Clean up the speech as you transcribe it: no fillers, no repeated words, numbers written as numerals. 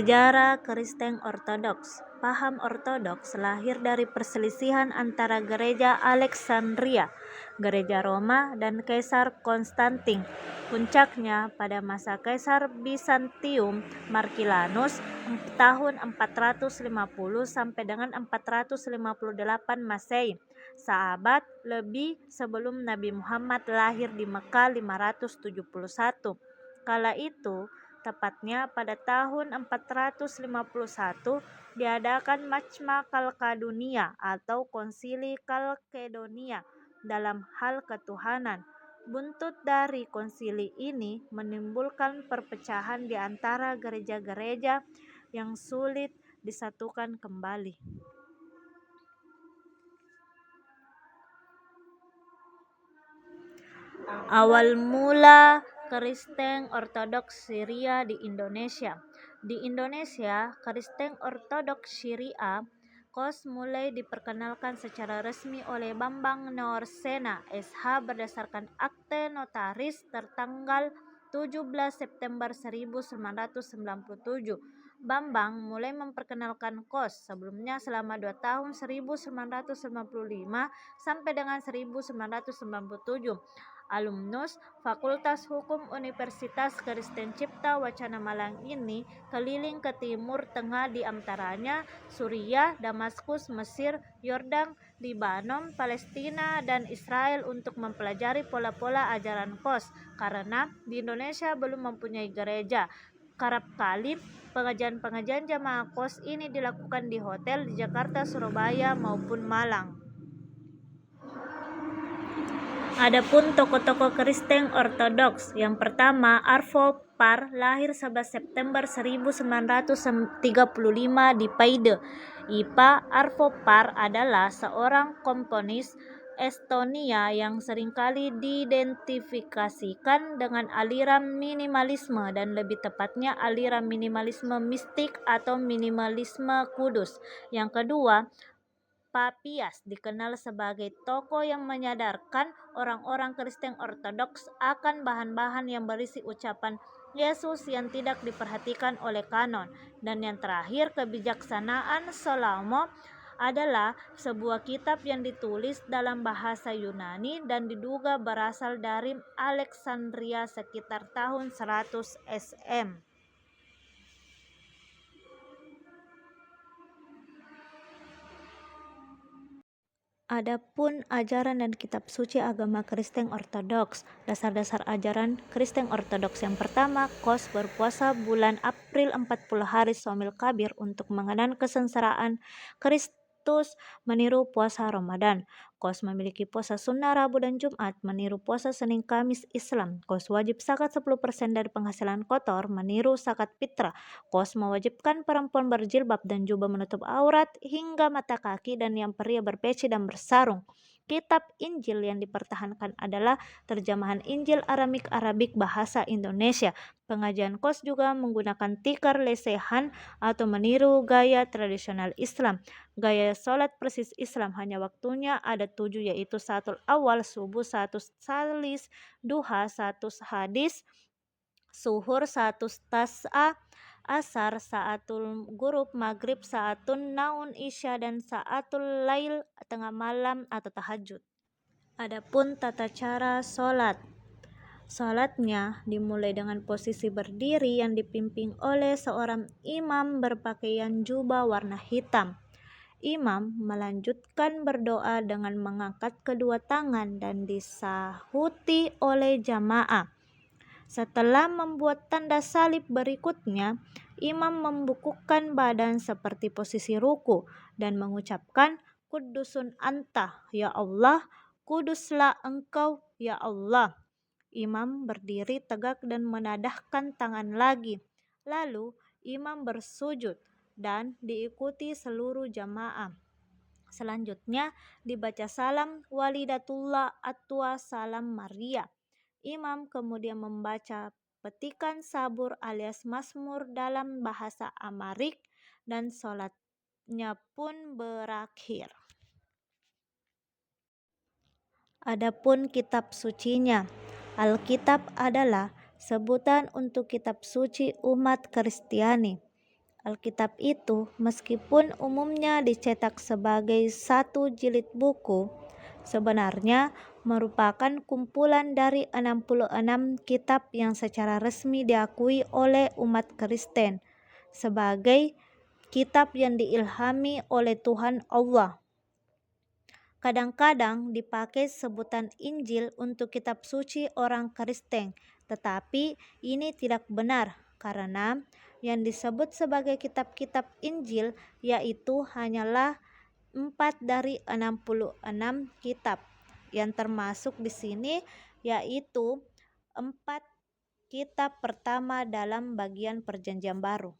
Sejarah Kristen Ortodoks. Paham Ortodoks lahir dari perselisihan antara Gereja Alexandria, Gereja Roma, dan Kaisar Konstantin. Puncaknya pada masa Kaisar Bizantium Markilanus tahun 450 sampai dengan 458 Masehi, seabad lebih sebelum Nabi Muhammad lahir di Mekah 571. Kala itu, tepatnya pada tahun 451, diadakan Majma Kalkadunia atau Konsili Kalkedonia dalam hal ketuhanan. Buntut dari konsili ini menimbulkan perpecahan di antara gereja-gereja yang sulit disatukan kembali. Awal mula Kristen Ortodoks Syria di Indonesia. Di Indonesia, Kristen Ortodoks Syria KOS mulai diperkenalkan secara resmi oleh Bambang Norsena SH berdasarkan akte notaris tertanggal 17 September 1997. Bambang mulai memperkenalkan KOS sebelumnya selama 2 tahun 1995 sampai dengan 1997. Alumnus Fakultas Hukum Universitas Kristen Cipta Wacana Malang ini keliling ke Timur Tengah, di antaranya Suriah, Damaskus, Mesir, Yordan, Libanon, Palestina, dan Israel untuk mempelajari pola-pola ajaran KOS karena di Indonesia belum mempunyai gereja. Kerap kali pengajian jamaah KOS ini dilakukan di hotel di Jakarta, Surabaya, maupun Malang. Adapun tokoh-tokoh Kristen Ortodoks, yang pertama Arvo Pärt lahir 11 September 1935 di Paide, IPA. Arvo Pärt adalah seorang komponis Estonia yang seringkali diidentifikasikan dengan aliran minimalisme dan lebih tepatnya aliran minimalisme mistik atau minimalisme kudus. Yang kedua, Papias dikenal sebagai tokoh yang menyadarkan orang-orang Kristen Ortodoks akan bahan-bahan yang berisi ucapan Yesus yang tidak diperhatikan oleh kanon. Dan yang terakhir, Kebijaksanaan Salomo adalah sebuah kitab yang ditulis dalam bahasa Yunani dan diduga berasal dari Alexandria sekitar tahun 100 SM. Adapun ajaran dan kitab suci agama Kristen Ortodoks. Dasar-dasar ajaran Kristen Ortodoks. Yang pertama, KOS berpuasa bulan April 40 hari Shaumil Kabir untuk mengenang kesengsaraan Kristus meniru puasa Ramadan. KOS memiliki puasa sunnah Rabu dan Jumat meniru puasa Senin Kamis Islam. KOS wajib zakat 10% dari penghasilan kotor meniru zakat fitrah. KOS mewajibkan perempuan berjilbab dan jubah menutup aurat hingga mata kaki dan yang pria berpeci dan bersarung. Kitab Injil yang dipertahankan adalah terjemahan Injil Aramik bahasa Indonesia. Pengajian KOS juga menggunakan tikar lesehan atau meniru gaya tradisional Islam. Gaya sholat persis Islam, hanya waktunya ada 7, yaitu 1 awal subuh, 1 salis, duha, 1 hadis, suhur, 1 tas'a, asar, saatul gurub, maghrib, saatun naun, isya, dan saatul lail, tengah malam atau tahajud. Adapun tata cara sholat. Sholatnya dimulai dengan posisi berdiri yang dipimpin oleh seorang imam berpakaian jubah warna hitam. Imam melanjutkan berdoa dengan mengangkat kedua tangan dan disahuti oleh jamaah. Setelah membuat tanda salib berikutnya, imam membukukan badan seperti posisi ruku dan mengucapkan Kudusun anta, ya Allah, kuduslah engkau, ya Allah. Imam berdiri tegak dan menadahkan tangan lagi. Lalu imam bersujud dan diikuti seluruh jamaah. Selanjutnya dibaca salam walidatullah atwa salam Maria. Imam kemudian membaca petikan sabur alias Mazmur dalam bahasa Amharik dan sholatnya pun berakhir. Adapun kitab sucinya. Alkitab adalah sebutan untuk kitab suci umat Kristiani. Alkitab itu, meskipun umumnya dicetak sebagai satu jilid buku, sebenarnya merupakan kumpulan dari 66 kitab yang secara resmi diakui oleh umat Kristen sebagai kitab yang diilhami oleh Tuhan Allah. Kadang-kadang dipakai sebutan Injil untuk kitab suci orang Kristen, tetapi ini tidak benar karena yang disebut sebagai kitab-kitab Injil yaitu hanyalah 4 dari 66 kitab. Yang termasuk di sini yaitu 4 kitab pertama dalam bagian Perjanjian Baru.